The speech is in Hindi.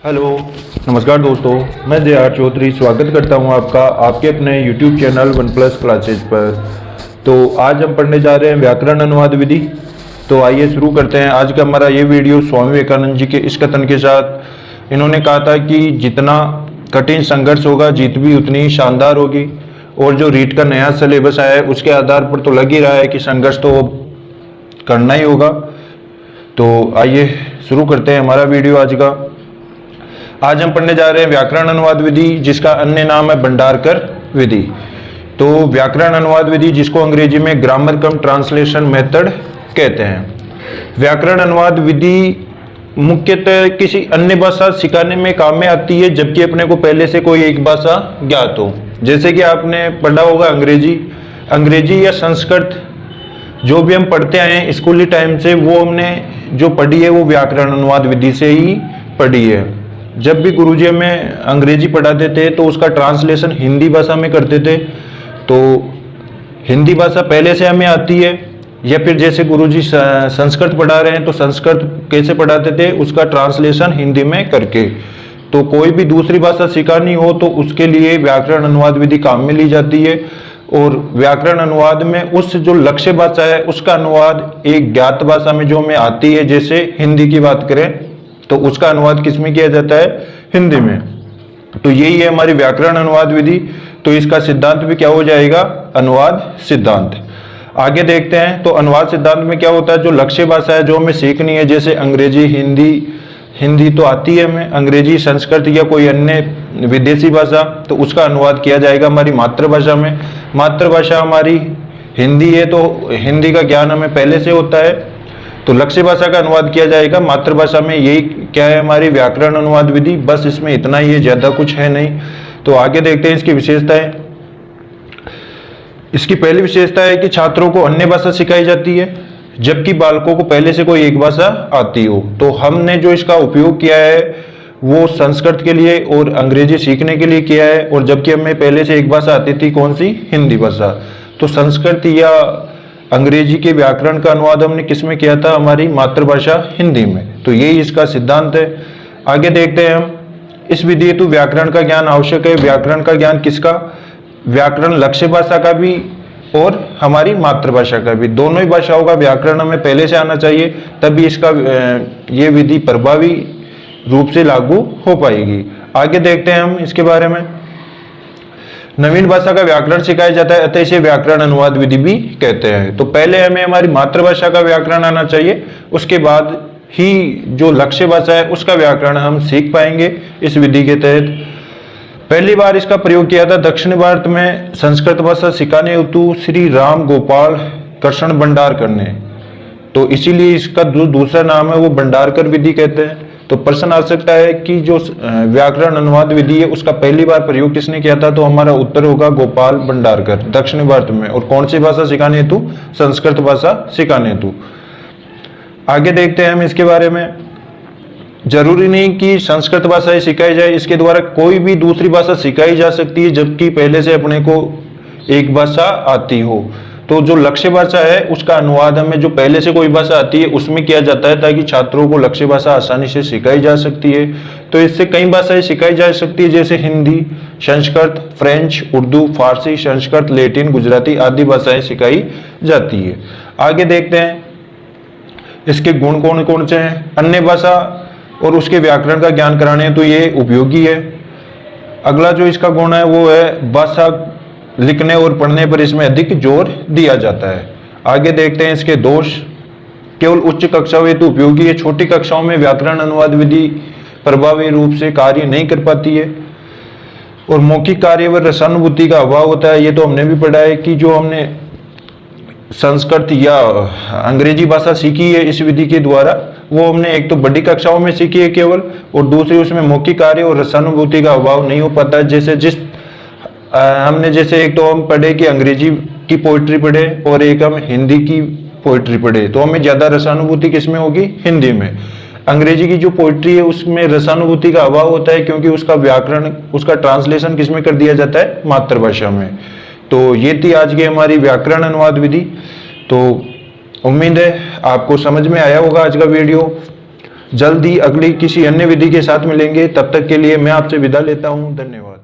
हेलो, नमस्कार दोस्तों। मैं जे.आर. चौधरी स्वागत करता हूं आपका आपके अपने YouTube channel one plus classes पर। तो आज हम पढ़ने जा रहे हैं व्याकरण अनुवाद विधि। तो आइए शुरू करते हैं। आज का हमारा ये वीडियो स्वामी विवेकानंद जी के इस कथन के साथ। इन्होंने कहा था कि जितना कठिन संघर्ष होगा जीत भी उतनी ही शानदार होगी। और जो रीट का नया सिलेबस आया है उसके आधार पर तो लग ही रहा है कि संघर्ष तो करना ही होगा। तो आइए शुरू करते हैं हमारा वीडियो आज का। आज हम पढ़ने जा रहे हैं व्याकरण अनुवाद विधि, जिसका अन्य नाम है भंडारकर विधि। तो व्याकरण अनुवाद विधि, जिसको अंग्रेजी में ग्रामर कम ट्रांसलेशन मेथड कहते हैं। व्याकरण अनुवाद विधि मुख्यतः किसी अन्य भाषा सिखाने में काम में आती है, जबकि अपने को पहले से कोई एक भाषा ज्ञात हो। जैसे कि आपने पढ़ा होगा अंग्रेजी या संस्कृत, जो भी हम पढ़ते आए हैं स्कूली टाइम से, वो हमने जो पढ़ी है वो व्याकरण अनुवाद विधि से ही पढ़ी है। जब भी गुरुजी हमें अंग्रेजी पढ़ाते थे तो उसका ट्रांसलेशन हिंदी भाषा में करते थे। तो हिंदी भाषा पहले से हमें आती है, या फिर जैसे गुरुजी संस्कृत पढ़ा रहे हैं तो संस्कृत कैसे पढ़ाते थे उसका ट्रांसलेशन हिंदी में करके। तो कोई भी दूसरी भाषा सिखानी हो तो उसके लिए व्याकरण अनुवाद विधि काम में ली जाती है। और व्याकरण अनुवाद में उस जो लक्ष्य भाषा है उसका अनुवाद एक ज्ञात भाषा में जो हमें आती है, जैसे हिंदी की बात करें तो उसका अनुवाद किस में किया जाता है? हिंदी में। तो यही है हमारी व्याकरण अनुवाद विधि। तो इसका सिद्धांत भी क्या हो जाएगा? अनुवाद सिद्धांत। आगे देखते हैं। तो अनुवाद सिद्धांत में क्या होता है? जो लक्ष्य भाषा है जो हमें सीखनी है, जैसे अंग्रेजी, हिंदी तो आती है हमें, अंग्रेजी, संस्कृत या कोई अन्य विदेशी भाषा, तो उसका अनुवाद किया जाएगा हमारी मातृभाषा में। मातृभाषा हमारी हिंदी है तो हिंदी का ज्ञान हमें पहले से होता है, तो लक्ष्य भाषा का अनुवाद किया जाएगा मातृभाषा में। यही क्या है हमारी व्याकरण अनुवाद विधि, बस इसमें इतना ही है, ज्यादा कुछ है नहीं। तो आगे देखते हैं इसकी विशेषताएं। इसकी पहली विशेषता है कि छात्रों को अन्य भाषा सिखाई जाती है, जबकि बालकों को पहले से कोई एक भाषा आती हो। तो हमने जो इसका उपयोग किया है वो संस्कृत के लिए और अंग्रेजी सीखने के लिए किया है, और जबकि हमें पहले से एक भाषा आती थी, कौन सी? हिंदी भाषा। तो संस्कृत या अंग्रेजी के व्याकरण का अनुवाद हमने किस में किया था? हमारी मातृभाषा हिंदी में। तो यही इसका सिद्धांत है। आगे देखते हैं हम। इस विधि हेतु व्याकरण का ज्ञान आवश्यक है। व्याकरण का ज्ञान किसका? व्याकरण लक्ष्य भाषा का भी और हमारी मातृभाषा का भी, दोनों ही भाषाओं का व्याकरण हमें पहले से आना चाहिए, तभी इसका ये विधि प्रभावी रूप से लागू हो पाएगी। आगे देखते हैं हम इसके बारे में। नवीन भाषा का व्याकरण सिखाया जाता है, अतः इसे व्याकरण अनुवाद विधि भी कहते हैं। तो पहले हमें हमारी मातृभाषा का व्याकरण आना चाहिए, उसके बाद ही जो लक्ष्य भाषा है उसका व्याकरण हम सीख पाएंगे इस विधि के तहत। पहली बार इसका प्रयोग किया था दक्षिण भारत में संस्कृत भाषा सिखाने हेतु श्री राम गोपाल कृष्ण भंडारकर ने। तो इसीलिए इसका जो दूसरा नाम है वो भंडारकर विधि कहते हैं। तो प्रश्न आ सकता है कि जो व्याकरण अनुवाद विधि है उसका पहली बार प्रयोग किसने किया था? तो हमारा उत्तर होगा गोपाल भंडारकर, दक्षिण भारत में। और कौन सी भाषा सिखाने हेतु? संस्कृत भाषा सिखाने हेतु। आगे देखते हैं हम इसके बारे में। जरूरी नहीं कि संस्कृत भाषा ही सिखाई जाए, इसके द्वारा कोई भी दूसरी भाषा सिखाई जा सकती है, जबकि पहले से अपने को एक भाषा आती हो। तो जो लक्ष्य भाषा है उसका अनुवाद हमें जो पहले से कोई भाषा आती है उसमें किया जाता है, ताकि छात्रों को लक्ष्य भाषा आसानी से सिखाई जा सकती है। तो इससे कई भाषाएं सिखाई जा सकती है, जैसे हिंदी, संस्कृत, फ्रेंच, उर्दू, फारसी, संस्कृत, लैटिन, गुजराती आदि भाषाएं सिखाई जाती है। आगे देखते हैं इसके गुण कौन कौन से हैं। अन्य भाषा और उसके व्याकरण का ज्ञान कराने तो ये उपयोगी है। अगला जो इसका गुण है वो है भाषा लिखने और पढ़ने पर इसमें अधिक जोर दिया जाता है। आगे देखते हैं इसके दोष। केवल उच्च कक्षाओं हेतु उपयोगी है, छोटी कक्षाओं में व्याकरण अनुवाद विधि प्रभावी रूप से कार्य नहीं कर पाती है। और मौखिक कार्य व रसानुभूति का अभाव होता है। ये तो हमने भी पढ़ा है कि जो हमने संस्कृत या अंग्रेजी भाषा सीखी है इस विधि के द्वारा, वो हमने एक तो बड़ी कक्षाओं में सीखी है केवल, और दूसरी उसमें मौखिक कार्य और रसानुभूति का अभाव नहीं हो पाता है। जैसे एक तो हम पढ़े कि अंग्रेजी की पोइट्री पढ़े और एक हम हिंदी की पोइट्री पढ़े, तो हमें ज्यादा रसानुभूति किसमें होगी? हिंदी में। अंग्रेजी की जो पोइट्री है उसमें रसानुभूति का अभाव होता है, क्योंकि उसका व्याकरण, उसका ट्रांसलेशन किसमें कर दिया जाता है? मातृभाषा में। तो ये थी आज की हमारी व्याकरण अनुवाद विधि। तो उम्मीद है आपको समझ में आया होगा आज का वीडियो। जल्द ही अगली किसी अन्य विधि के साथ मिलेंगे। तब तक के लिए मैं आपसे विदा लेता हूं। धन्यवाद।